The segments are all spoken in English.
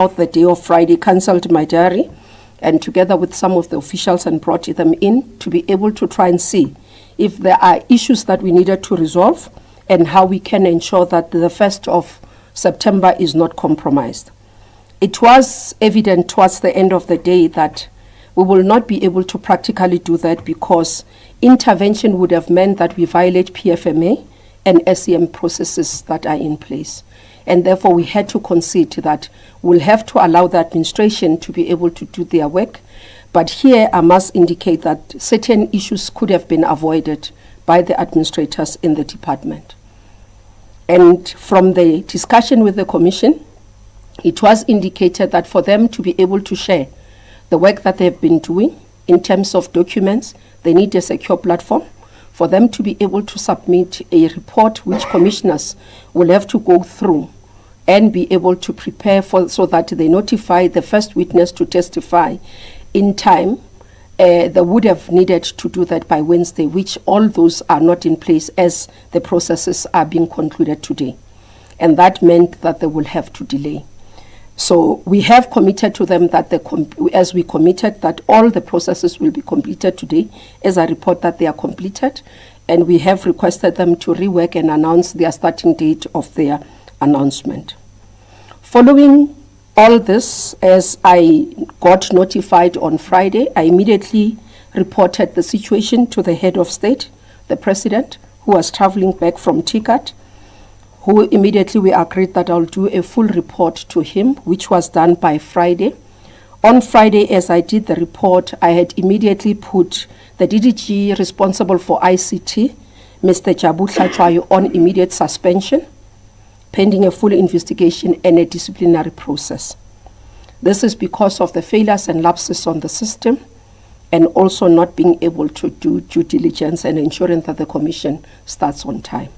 The day of Friday, cancelled my diary, and together with some of the officials and brought them in to be able to try and see if there are issues that we needed to resolve and how we can ensure that the 1st of September is not compromised. It was evident towards the end of the day that we will not be able to practically do that because intervention would have meant that we violate PFMA and SEM processes that are in place. And therefore, we had to concede that we'll have to allow the administration to be able to do their work. But here, I must indicate that certain issues could have been avoided by the administrators in the department. And from the discussion with the Commission, it was indicated that for them to be able to share the work that they've been doing in terms of documents, they need a secure platform. For them to be able to submit a report which commissioners will have to go through and be able to prepare for so that they notify the first witness to testify in time, they would have needed to do that by Wednesday, which all those are not in place as the processes are being concluded today. And that meant that they will have to delay. So we have committed to them that as we committed that all the processes will be completed today as a report that they are completed, and we have requested them to rework and announce their starting date of their announcement. Following all this, as I got notified on Friday, I immediately reported the situation to the head of state, the president, who was traveling back from TICAT, who immediately we agreed that I'll do a full report to him, which was done by Friday. On Friday, as I did the report, I had immediately put the DDG responsible for ICT, Mr. Jabu Tlhachwayo, on immediate suspension, pending a full investigation and a disciplinary process. This is because of the failures and lapses on the system and also not being able to do due diligence and ensuring that the commission starts on time.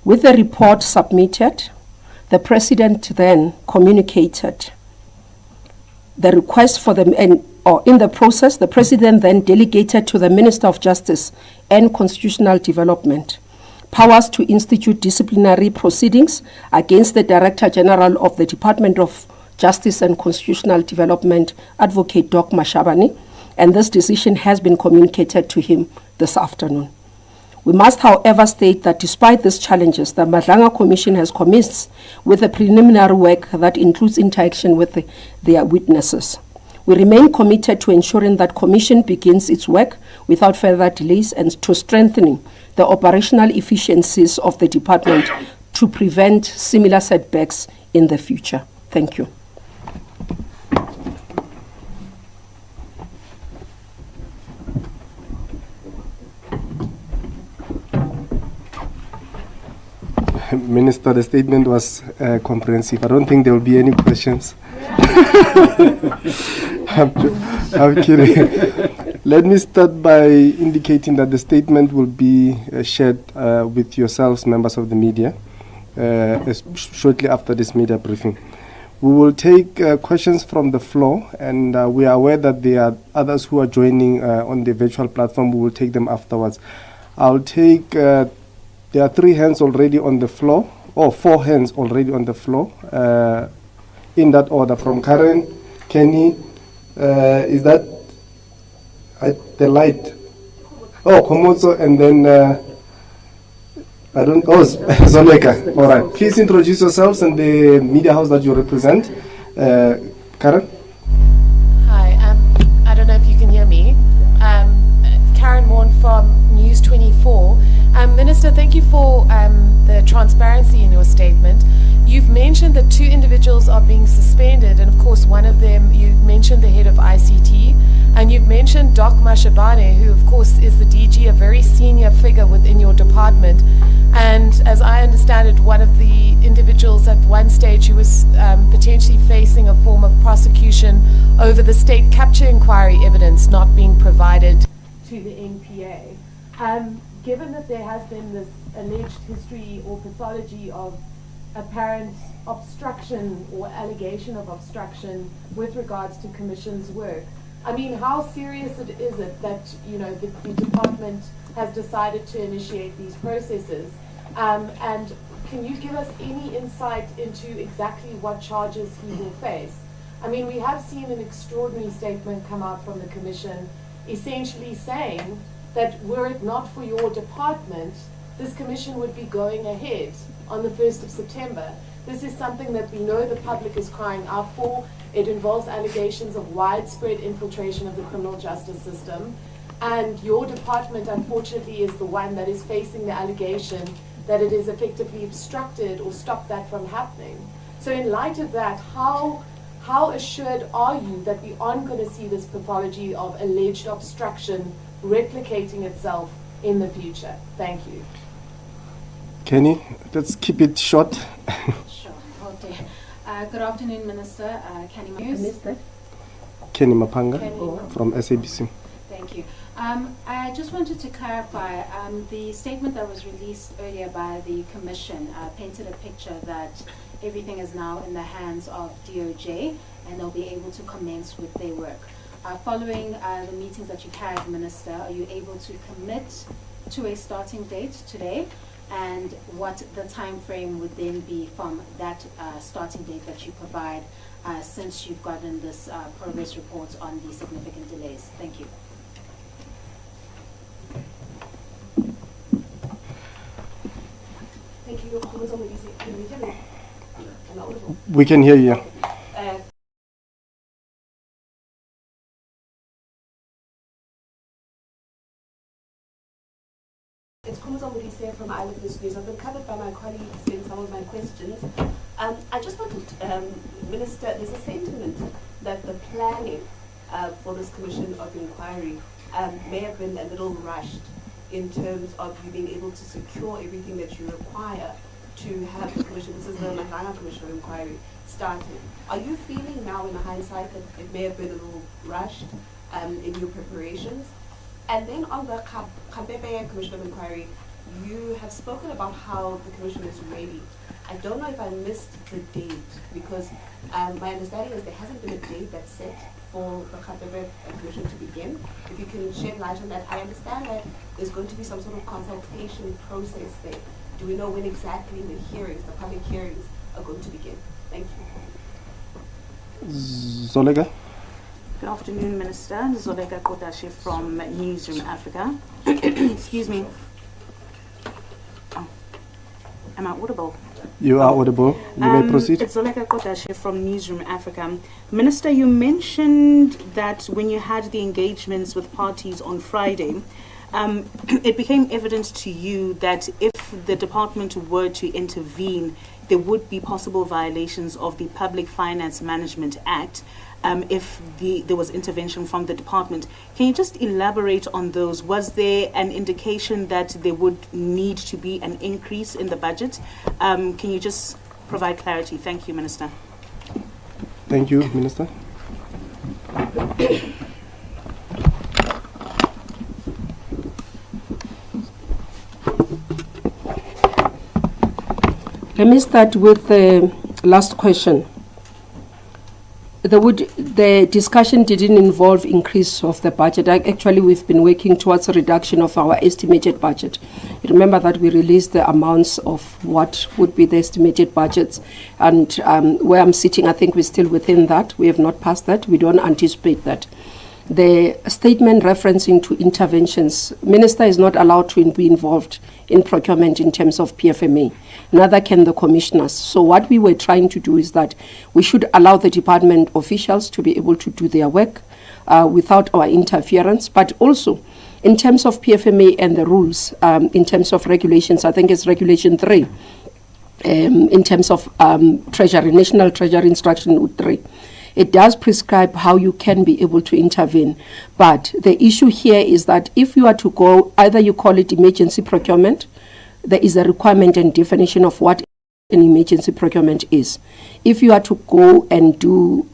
With the report submitted, the President then communicated the request for them, or in the process, the President then delegated to the Minister of Justice and Constitutional Development powers to institute disciplinary proceedings against the Director General of the Department of Justice and Constitutional Development, Advocate Doc Mashabane, and this decision has been communicated to him this afternoon. We must, however, state that despite these challenges, the Madlanga Commission has commenced with a preliminary work that includes interaction with their witnesses. We remain committed to ensuring that Commission begins its work without further delays and to strengthening the operational efficiencies of the department to prevent similar setbacks in the future. Thank you. Minister, the statement was comprehensive. I don't think there will be any questions. I'm kidding. Let me start by indicating that the statement will be shared with yourselves, members of the media, shortly after this media briefing. We will take questions from the floor, and we are aware that there are others who are joining on the virtual platform. We will take them afterwards. I'll take... there are 3 hands already on the floor, or 4 hands already on the floor, in that order, from Karen, Kenny, is that the light? Oh, Komozo, and then, Zoleka. All right. Please introduce yourselves and the media house that you represent. Karen? Hi, I don't know if you can hear me. Karen Morn from News 24. Minister, thank you for the transparency in your statement. You've mentioned that 2 individuals are being suspended, and of course one of them, you mentioned the head of ICT, and you've mentioned Doc Mashabane, who of course is the DG, a very senior figure within your department. And as I understand it, one of the individuals at one stage who was potentially facing a form of prosecution over the state capture inquiry evidence not being provided to the NPA. Given that there has been this alleged history or pathology of apparent obstruction or allegation of obstruction with regards to Commission's work, I mean, how serious is it that, you know, the department has decided to initiate these processes? And can you give us any insight into exactly what charges he will face? I mean, we have seen an extraordinary statement come out from the Commission essentially saying that were it not for your department, this Commission would be going ahead on the 1st of September. This is something that we know the public is crying out for. It involves allegations of widespread infiltration of the criminal justice system. And your department, unfortunately, is the one that is facing the allegation that it has effectively obstructed or stopped that from happening. So in light of that, how assured are you that we aren't going to see this pathology of alleged obstruction replicating itself in the future? Thank you. Kenny, let's keep it short. Sure, okay. Good afternoon, Minister. Kenny Mapanga. Kenny Mapanga Kenny. from SABC. Thank you. I just wanted to clarify, the statement that was released earlier by the Commission painted a picture that everything is now in the hands of DOJ and they'll be able to commence with their work. Following the meetings that you've had, Minister, are you able to commit to a starting date today? And what the time frame would then be from that starting date that you provide since you've gotten this progress report on the significant delays? Thank you. Thank you. Can you hear me? Am I audible? We can hear you. It's Kumuzomudise from Eyewitness News. I've been covered by my colleagues in some of my questions. I just wanted, Minister, there's a sentiment that the planning for this commission of inquiry may have been a little rushed in terms of you being able to secure everything that you require to have the commission, this is the Madlanga Commission of inquiry, started. Are you feeling now in hindsight that it may have been a little rushed in your preparations? And then on the Kampepe Commission of Inquiry, you have spoken about how the commission is ready. I don't know if I missed the date, because my understanding is there hasn't been a date that's set for the Kampepe Commission to begin. If you can shed light on that. I understand that there's going to be some sort of consultation process there. Do we know when exactly the hearings, the public hearings, are going to begin? Thank you. Zolega. Good afternoon, Minister. Zolega Kotashi from Newsroom Africa. Excuse me. Oh. Am I audible? You are audible. You may proceed. It's Zolega Kotashi from Newsroom Africa. Minister, you mentioned that when you had the engagements with parties on Friday, it became evident to you that if the department were to intervene, there would be possible violations of the Public Finance Management Act if there was intervention from the department. Can you just elaborate on those? Was there an indication that there would need to be an increase in the budget? Can you just provide clarity? Thank you, Minister. Thank you, Minister. Let me start with the last question. The discussion didn't involve increase of the budget. Actually, we've been working towards a reduction of our estimated budget. You remember that we released the amounts of what would be the estimated budgets, and where I'm sitting, I think we're still within that. We have not passed that. We don't anticipate that. The statement referencing to interventions, Minister is not allowed to be involved in procurement in terms of PFMA, neither can the commissioners. So what we were trying to do is that we should allow the department officials to be able to do their work without our interference, but also in terms of PFMA and the rules, in terms of regulations, I think it's Regulation 3, in terms of Treasury, National Treasury Instruction 3. It does prescribe how you can be able to intervene. But the issue here is that if you are to go, either you call it emergency procurement, there is a requirement and definition of what an emergency procurement is. If you are to go and do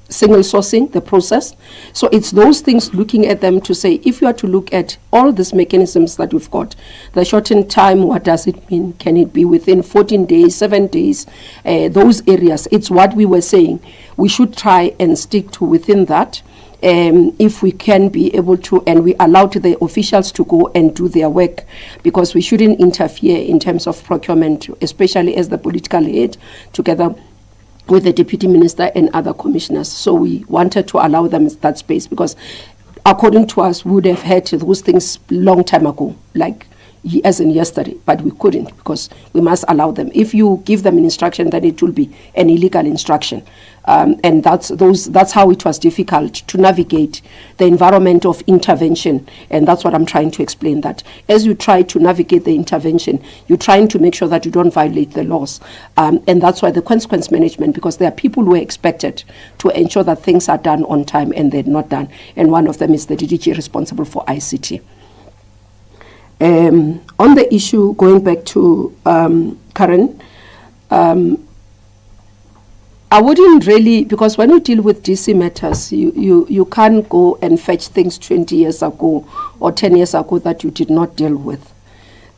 single sourcing, the process. So it's those things, looking at them to say, if you are to look at all these mechanisms that we've got, the shortened time, what does it mean? Can it be within 14 days, 7 days? Those areas, it's what we were saying. We should try and stick to within that. If we can be able to, and we allow the officials to go and do their work, because we shouldn't interfere in terms of procurement, especially as the political head, together with the deputy minister and other commissioners. So we wanted to allow them that space, because according to us, we would have had those things long time ago, like as in yesterday, but we couldn't, because we must allow them. If you give them an instruction, then it will be an illegal instruction. And that's how it was difficult to navigate the environment of intervention. And that's what I'm trying to explain, that as you try to navigate the intervention, you're trying to make sure that you don't violate the laws. And that's why the consequence management, because there are people who are expected to ensure that things are done on time, and they're not done. And one of them is the DDG responsible for ICT. On the issue, going back to Karen, I wouldn't really, because when you deal with DC matters, you can't go and fetch things 20 years ago or 10 years ago that you did not deal with.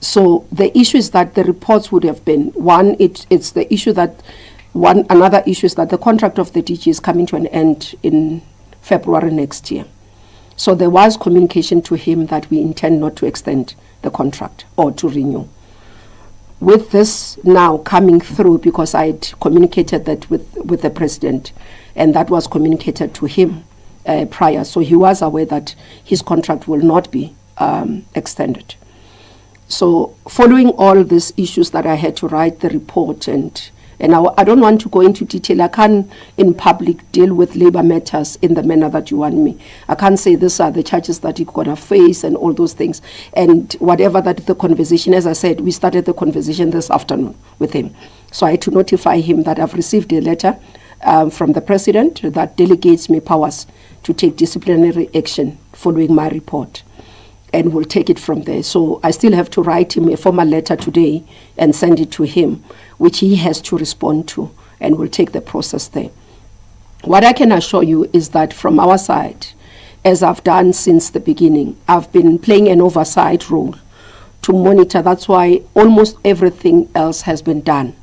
So the issue is that the reports would have been, one, it's the issue that, another issue is that the contract of the DG is coming to an end in February next year. So there was communication to him that we intend not to extend the contract or to renew. With this now coming through, because I had communicated that with the president, and that was communicated to him prior, so he was aware that his contract will not be extended. So following all these issues that I had to write the report, and I don't want to go into detail. I can't in public deal with labor matters in the manner that you want me. I can't say these are the charges that you're going to face and all those things. And whatever that the conversation, as I said, we started the conversation this afternoon with him. So I had to notify him that I've received a letter from the president that delegates me powers to take disciplinary action following my report. And we'll take it from there. So I still have to write him a formal letter today and send it to him, which he has to respond to, and we'll take the process there. What I can assure you is that from our side, as I've done since the beginning, I've been playing an oversight role to monitor. That's why almost everything else has been done,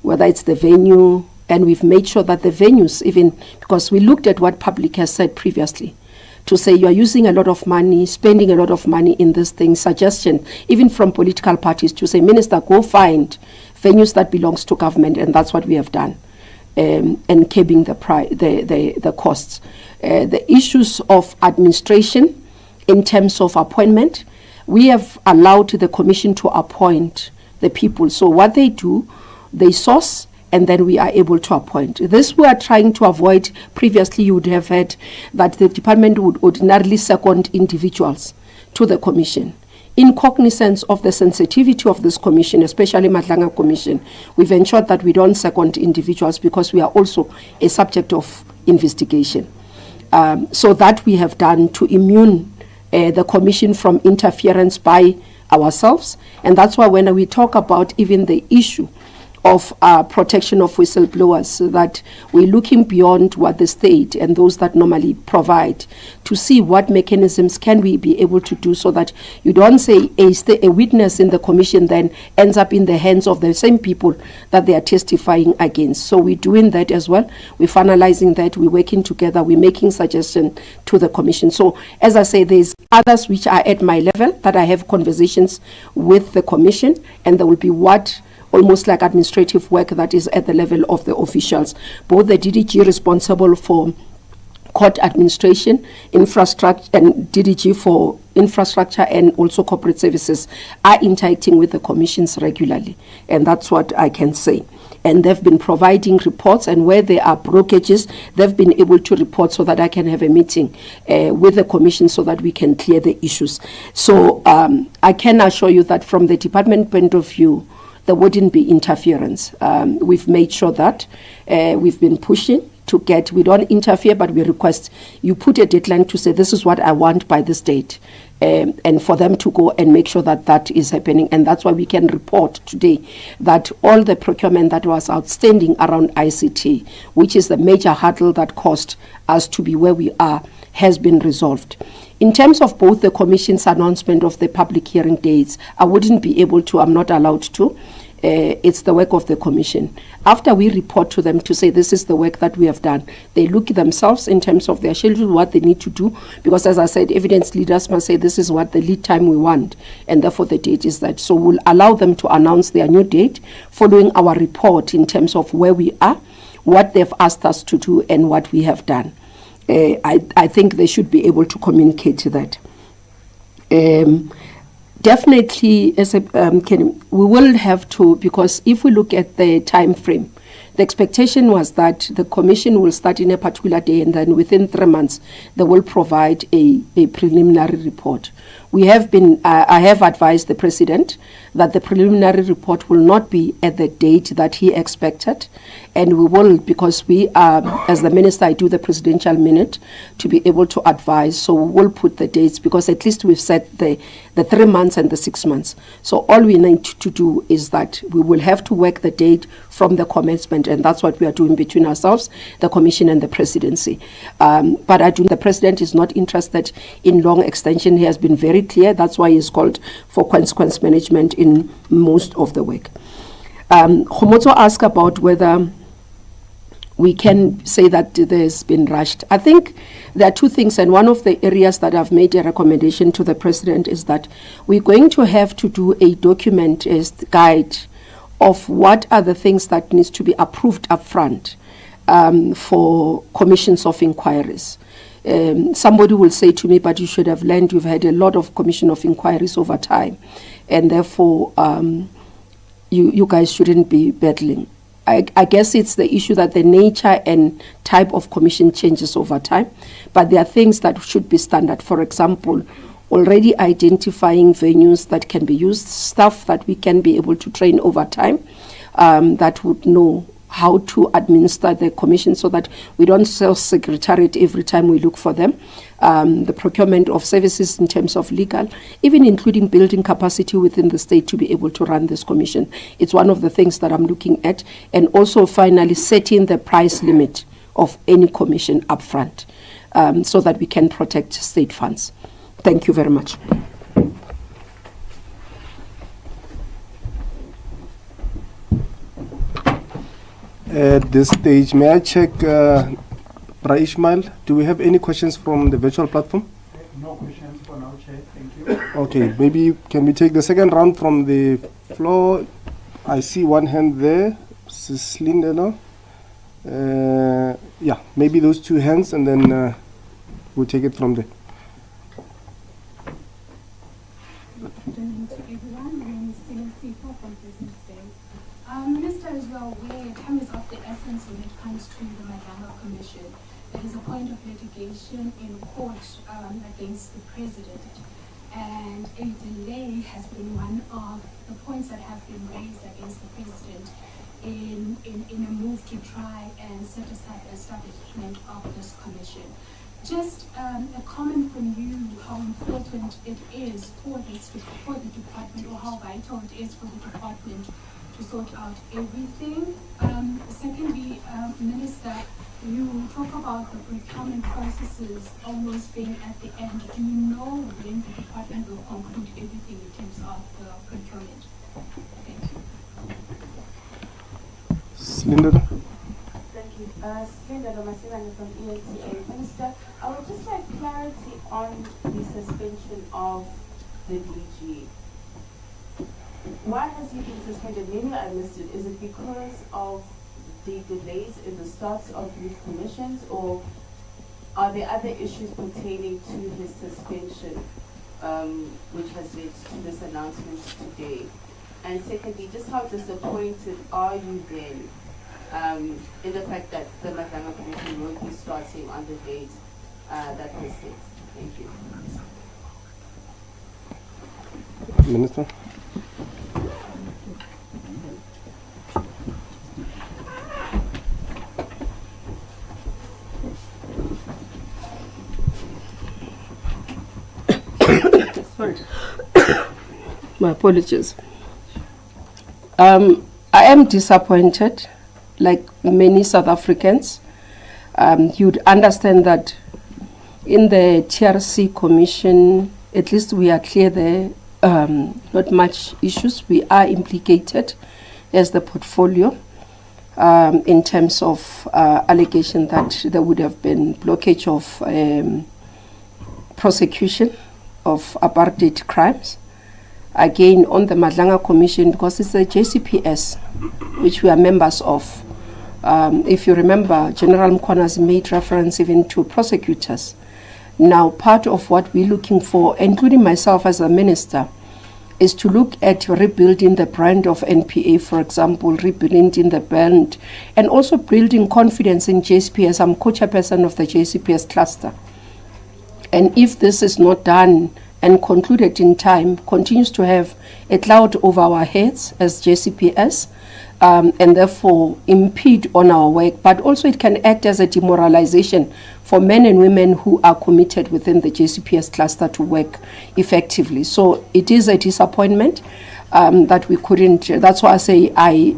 whether it's the venue, and we've made sure that the venues, even because we looked at what public has said previously, to say you are using a lot of money, spending a lot of money in this thing, suggestion, even from political parties, to say, Minister, go find venues that belongs to government, and that's what we have done, and curbing the costs. The issues of administration in terms of appointment, we have allowed the commission to appoint the people. So what they do, they source, and then we are able to appoint. This we are trying to avoid. Previously, you would have heard that the department would ordinarily second individuals to the commission. In cognizance of the sensitivity of this commission, especially Madlanga Commission, we've ensured that we don't second individuals, because we are also a subject of investigation. So that we have done to immune the commission from interference by ourselves. And that's why when we talk about even the issue of protection of whistleblowers, so that we're looking beyond what the state and those that normally provide to see what mechanisms can we be able to do, so that you don't say a witness in the commission then ends up in the hands of the same people that they are testifying against. So we're doing that as well. We're finalizing that. We're working together. We're making suggestions to the commission. So as I say, there's others which are at my level that I have conversations with the commission, and there will be almost like administrative work that is at the level of the officials. Both the DDG responsible for court administration, infrastructure, and DDG for infrastructure and also corporate services are interacting with the commissions regularly. And that's what I can say. And they've been providing reports, and where there are blockages, they've been able to report, so that I can have a meeting with the commission so that we can clear the issues. So I can assure you that from the department point of view, there wouldn't be interference. We've made sure that we've been pushing to we don't interfere, but we request you put a deadline to say, this is what I want by this date. and for them to go and make sure that that is happening. And that's why we can report today that all the procurement that was outstanding around ICT, which is the major hurdle that caused us to be where we are, has been resolved. In terms of both the Commission's announcement of the public hearing dates, I wouldn't be able to, I'm not allowed to. It's the work of the Commission. After we report to them to say this is the work that we have done, they look themselves in terms of their schedule, what they need to do, because as I said, evidence leaders must say this is what the lead time we want, and therefore the date is that. So we'll allow them to announce their new date following our report in terms of where we are, what they've asked us to do, and what we have done. I think they should be able to communicate that. Definitely, as we will have to, because if we look at the time frame, the expectation was that the Commission will start in a particular day, and then within 3 months, they will provide a preliminary report. We have been, I have advised the President that the preliminary report will not be at the date that he expected, and we will, because we are, as the Minister, I do the Presidential Minute to be able to advise, so we will put the dates, because at least we've set the 3 months and the 6 months. So all we need to do is that we will have to work the date from the commencement, and that's what we are doing between ourselves, the Commission and the Presidency. But I do, the President is not interested in long extension. He has been very clear. That's why he's called for consequence management in most of the work. Khomotso asked about whether we can say that there's been rushed. I think there are two things, and one of the areas that I've made a recommendation to the President is that we're going to have to do a document-based guide of what are the things that needs to be approved up front for commissions of inquiries. Somebody will say to me, but you should have learned, you've had a lot of commission of inquiries over time, and therefore you guys shouldn't be battling. I guess it's the issue that the nature and type of commission changes over time, but there are things that should be standard. For example, already identifying venues that can be used, staff that we can be able to train over time, that would know how to administer the commission so that we don't self-secretariat every time we look for them. The procurement of services in terms of legal, even including building capacity within the state to be able to run this commission. It's one of the things that I'm looking at. And also finally setting the price limit of any commission up front so that we can protect state funds. Thank you very much. At this stage, may I check, Bra Ishmael, do we have any questions from the virtual platform? No questions for now, Chair. Thank you. Okay, maybe can we take the second round from the floor? I see one hand there, Mrs. Linda. Yeah, maybe those two hands, and then we'll take it from there. Good afternoon to everyone. My name is Tina Sipo from Business Day. Minister, as you are aware, time is of the essence when it comes to the Madlanga Commission. There is a point of litigation in court against the President, and a delay has been one of the points that have been raised against the President in a move to try and set aside the establishment of this commission. Just a comment from you, how important it is for the department, or how vital it is for the department to sort out everything. Secondly, Minister, you talk about the procurement processes almost being at the end. Do you know when the department will conclude everything in terms of the procurement? Thank you. Linda. Thank you. Linda Ramasivana from ELTA. Minister, I would just like clarity on the suspension of the DG. Why has he been suspended? Maybe I missed it. Is it because of the delays in the starts of these commissions, or are there other issues pertaining to his suspension, which has led to this announcement today? And secondly, just how disappointed are you then in the fact that the Madlanga Commission won't be starting on the date that was set? Thank you. Minister. Sorry. My apologies. I am disappointed, like many South Africans. You'd understand that in the TRC Commission, at least we are clear there, not much issues. We are implicated as the portfolio in terms of allegation that there would have been blockage of prosecution of apartheid crimes. Again, on the Madlanga Commission, because it's a JCPS, which we are members of. If you remember, General Mkhwanazi made reference even to prosecutors. Now, part of what we're looking for, including myself as a minister, is to look at rebuilding the brand of NPA, for example, rebuilding the brand, and also building confidence in JCPS. I'm co-chairperson of the JCPS cluster. And if this is not done and concluded in time, continues to have a cloud over our heads as JCPS, and therefore impede on our work, but also it can act as a demoralization for men and women who are committed within the JCPS cluster to work effectively. So it is a disappointment that we couldn't. That's why I say I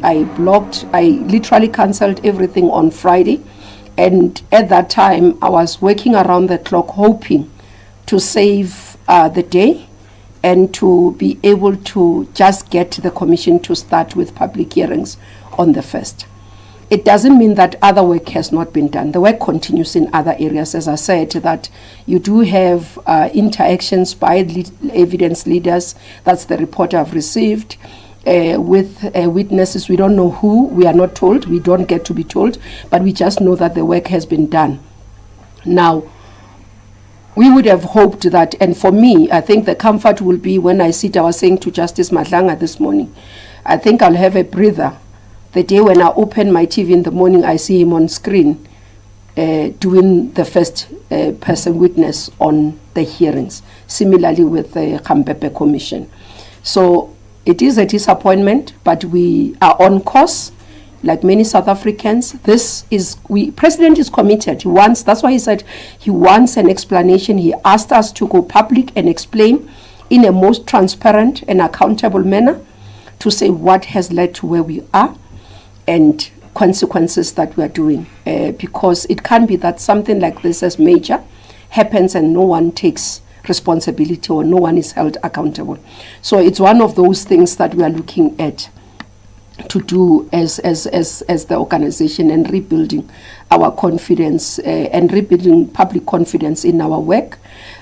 literally cancelled everything on Friday. And at that time, I was working around the clock hoping to save the day and to be able to just get the commission to start with public hearings on the 1st. It doesn't mean that other work has not been done. The work continues in other areas. As I said, that you do have interactions by evidence leaders. That's the report I've received. With witnesses, we don't know who, we are not told, we don't get to be told, but we just know that the work has been done. Now, we would have hoped that, and for me, I think the comfort will be when I sit, I was saying to Justice Madlanga this morning, I think I'll have a breather. The day when I open my TV in the morning, I see him on screen doing the first person witness on the hearings, similarly with the Kampepe Commission. So it is a disappointment, but we are on course. Like many South Africans, President is committed. He wants, that's why he said he wants an explanation. He asked us to go public and explain in a most transparent and accountable manner to say what has led to where we are and consequences that we are doing. Because it can't be that something like this as major happens and no one takes responsibility or no one is held accountable. So it's one of those things that we are looking at to do as the organization, and rebuilding our confidence and rebuilding public confidence in our work,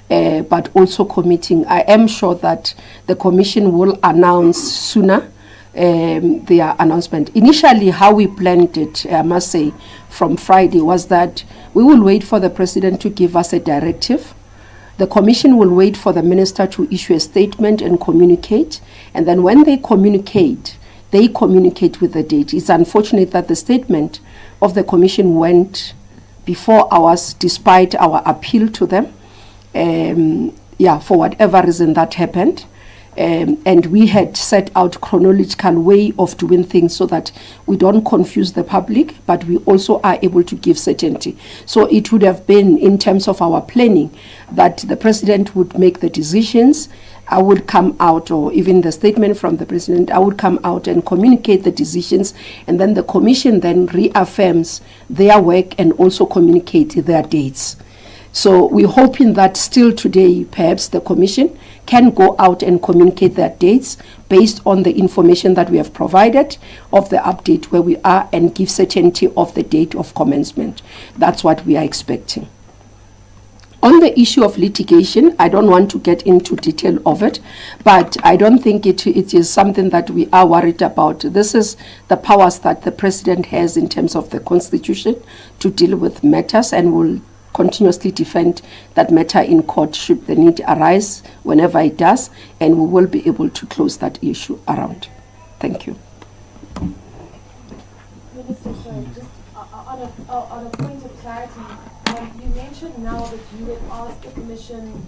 but also committing. I am sure that the commission will announce sooner their announcement. Initially, how we planned it, I must say, from Friday was that we will wait for the president to give us a directive. The commission will wait for the minister to issue a statement and communicate. And then when they communicate with the date. It's unfortunate that the statement of the commission went before ours, despite our appeal to them. For whatever reason that happened. And we had set out chronological way of doing things so that we don't confuse the public, but we also are able to give certainty. So it would have been, in terms of our planning, that the president would make the decisions. I would come out, or even the statement from the president, I would come out and communicate the decisions, and then the commission then reaffirms their work and also communicate their dates. So we're hoping that still today, perhaps the commission can go out and communicate their dates based on the information that we have provided of the update where we are, and give certainty of the date of commencement. That's what we are expecting. On the issue of litigation, I don't want to get into detail of it, but I don't think it is something that we are worried about. This is the powers that the president has in terms of the constitution to deal with matters, and will continuously defend that matter in court should the need arise whenever it does, and we will be able to close that issue around. Thank you. Minister, sorry, just on a point of clarity, you mentioned now that you would ask the Commission,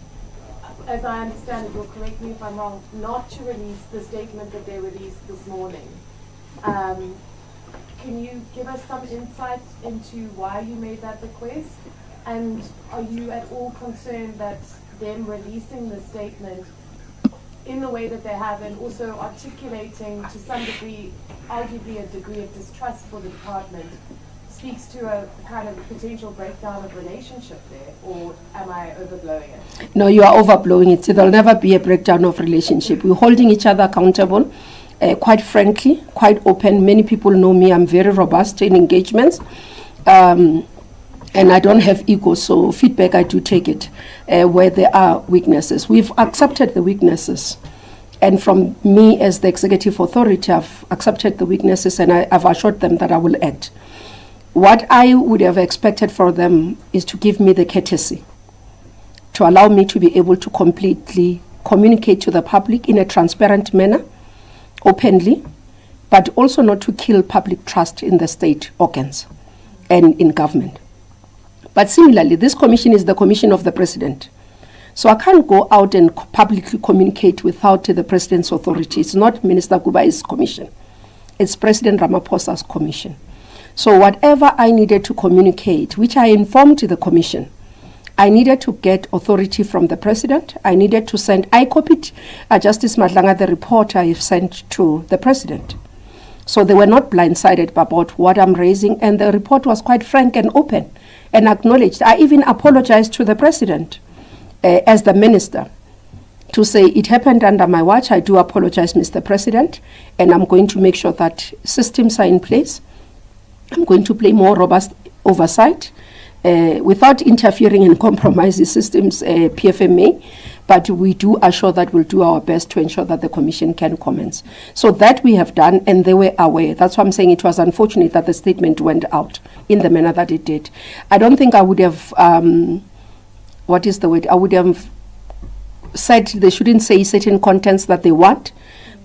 as I understand it, you'll correct me if I'm wrong, not to release the statement that they released this morning. Can you give us some insight into why you made that request? And are you at all concerned that them releasing the statement in the way that they have, and also articulating to some degree, arguably a degree of distrust for the department, speaks to a kind of potential breakdown of relationship there, or am I overblowing it? No, you are overblowing it. There'll never be a breakdown of relationship. We're holding each other accountable, quite frankly, quite open. Many people know me. I'm very robust in engagements. And I don't have ego, so feedback, I do take it where there are weaknesses. We've accepted the weaknesses. And from me as the executive authority, I've accepted the weaknesses and I've assured them that I will act. What I would have expected for them is to give me the courtesy, to allow me to be able to completely communicate to the public in a transparent manner, openly, but also not to kill public trust in the state organs and in government. But similarly, this commission is the commission of the president. So I can't go out and publicly communicate without the president's authority. It's not Minister Gubai's commission. It's President Ramaphosa's commission. So whatever I needed to communicate, which I informed the commission, I needed to get authority from the president. I needed to send, I copied Justice Madlanga, the report I have sent to the president. So they were not blindsided about what I'm raising, and the report was quite frank and open and acknowledged. I even apologized to the president as the minister to say it happened under my watch. I do apologize, Mr. President, and I'm going to make sure that systems are in place. I'm going to play more robust oversight without interfering and compromising systems, PFMA, but we do assure that we'll do our best to ensure that the commission can commence. So that we have done, and they were aware. That's why I'm saying it was unfortunate that the statement went out in the manner that it did. I don't think I would have, what is the word? I would have said they shouldn't say certain contents that they want,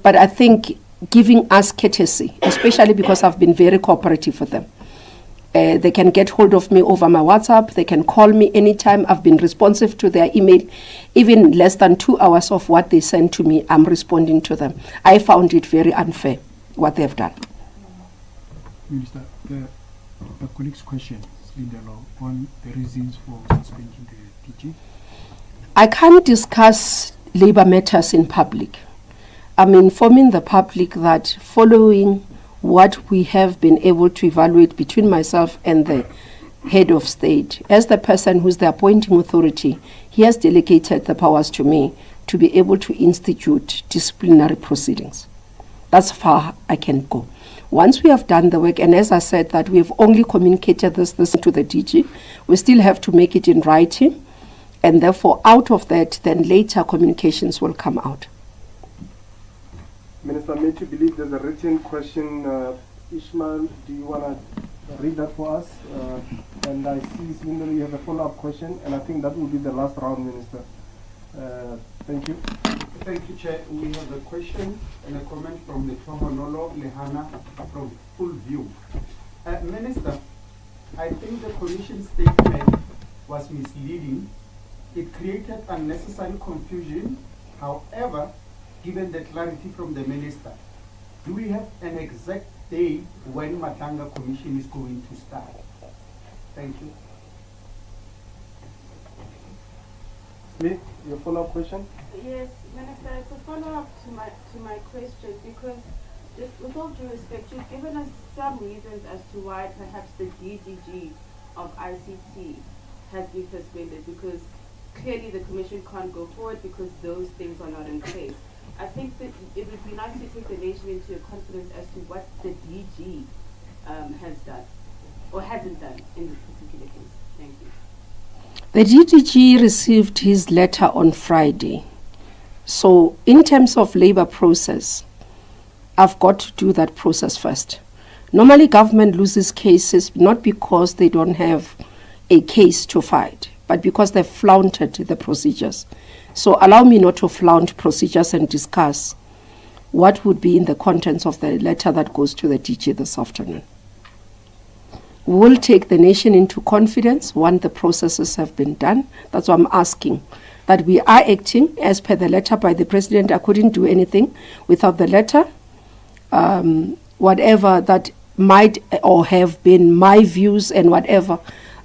but I think giving us courtesy, especially because I've been very cooperative with them. They can get hold of me over my WhatsApp. They can call me anytime. I've been responsive to their email. Even less than 2 hours of what they send to me, I'm responding to them. I found it very unfair, what they've done. Minister, the colleague's question, Slindalo, on the reasons for suspending the DG. I can't discuss labor matters in public. I'm informing the public that following what we have been able to evaluate between myself and the head of state, as the person who's the appointing authority, he has delegated the powers to me to be able to institute disciplinary proceedings. That's far I can go. Once we have done the work, and as I said that we have only communicated this to the DG, we still have to make it in writing, and therefore out of that, then later communications will come out. Minister, I'm made to believe there's a written question. Ishmael, do you want to read that for us? And I see, Linda, you have a follow-up question, and I think that will be the last round, Minister. Thank you. Thank you, Chair. We have a question and a comment from the General Nhlanhla from Full View. Minister, I think the Commission statement was misleading. It created unnecessary confusion. However, given the clarity from the Minister, do we have an exact day when Madlanga Commission is going to start? Thank you. Smith, your follow-up question? Yes, Minister, it's a follow-up to my question, because just with all due respect, you've given us some reasons as to why perhaps the DDG of ICT has been suspended, because clearly the Commission can't go forward because those things are not in place. I think that it would be nice to take the nation into a confidence as to what the DG has done or hasn't done in this particular case. Thank you. The DDG received his letter on Friday. So in terms of labor process, I've got to do that process first. Normally government loses cases not because they don't have a case to fight, but because they've flaunted the procedures. So allow me not to flaunt procedures and discuss what would be in the contents of the letter that goes to the DG this afternoon. We will take the nation into confidence once the processes have been done. That's why I'm asking that we are acting as per the letter by the President. I couldn't do anything without the letter. Whatever that might or have been my views and whatever,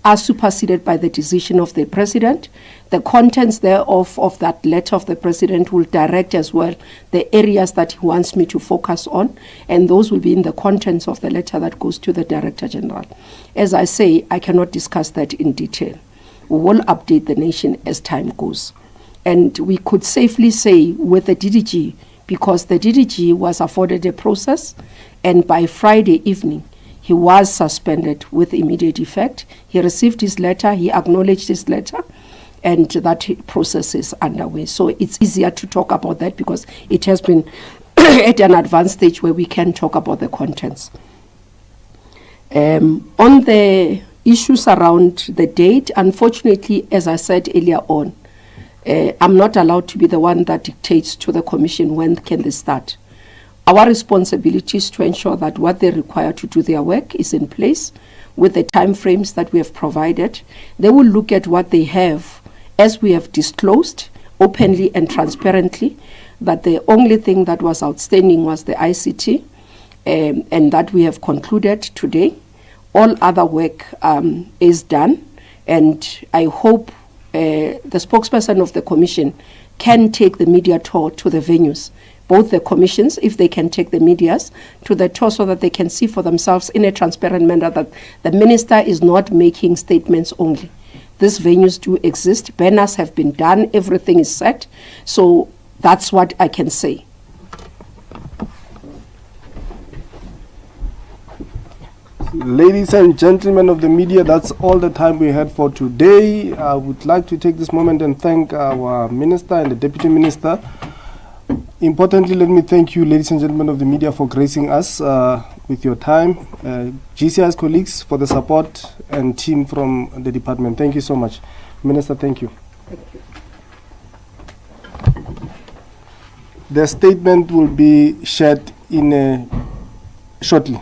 are superseded by the decision of the President. The contents thereof of that letter of the President will direct as well the areas that he wants me to focus on, and those will be in the contents of the letter that goes to the Director General. As I say, I cannot discuss that in detail. We will update the nation as time goes. And we could safely say with the DDG, because the DDG was afforded a process, and by Friday evening, he was suspended with immediate effect. He received his letter, he acknowledged his letter, and that process is underway. So it's easier to talk about that because it has been at an advanced stage where we can talk about the contents. On the issues around the date, unfortunately, as I said earlier on, I'm not allowed to be the one that dictates to the Commission when can they start. Our responsibility is to ensure that what they require to do their work is in place with the time frames that we have provided. They will look at what they have, as we have disclosed openly and transparently, that the only thing that was outstanding was the ICT, and that we have concluded today. All other work is done, and I hope the spokesperson of the Commission can take the media tour to the venues, both the commissions, if they can take the medias to the tour so that they can see for themselves in a transparent manner that the minister is not making statements only. These venues do exist, banners have been done, everything is set, so that's what I can say. Ladies and gentlemen of the media, that's all the time we had for today. I would like to take this moment and thank our minister and the deputy minister. Importantly, let me thank you, ladies and gentlemen of the media, for gracing us with your time. GCI's colleagues for the support, and team from the department. Thank you so much. Minister, thank you. Thank you. The statement will be shared in shortly.